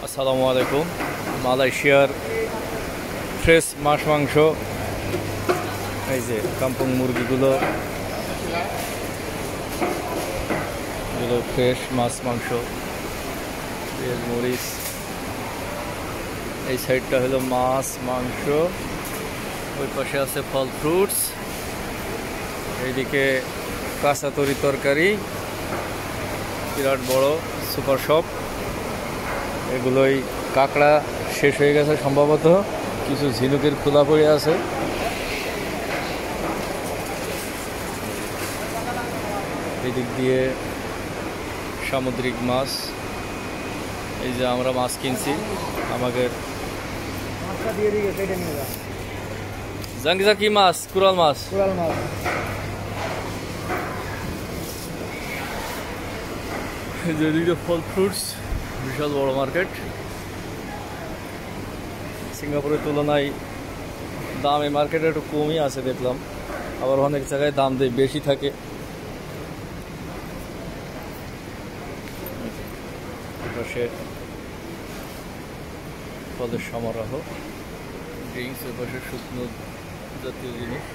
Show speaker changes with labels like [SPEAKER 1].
[SPEAKER 1] আসসালামু আলাইকুম। মালয়েশিয়ার ফ্রেশ মাছ মাংস, এই যে কাম্পং মুরগিগুলো, এগুলো ফ্রেশ মাছ মাংস, পেঁয়াজ মরিচ। এই সাইডটা হলো মাছ মাংস, ওই পাশে আছে ফল ফ্রুটস, এইদিকে কাঁচা তরি তরকারি, বিরাট বড় সুপার শপ। এগুলোই কাঁকড়া শেষ হয়ে গেছে সম্ভবত, কিছু ঝিনুকের খোলা পড়ে আছে। এদিক দিয়ে সামুদ্রিক মাছ, এই যে আমরা মাছ কিনছি, আমাদের জাঙ্গিজা কি মাছ? কুরাল মাছ। যেদিকে ফল ফ্রুটস, বিশাল বড় মার্কেট। সিঙ্গাপুরের তুলনায় দাম এই মার্কেটে একটু কমই আছে দেখলাম, আবার অনেক জায়গায় দাম বেশি থাকে। পাশে ফলের সমারোহ, ড্রিঙ্কস, এর পাশে শুকনো জাতীয় জিনিস।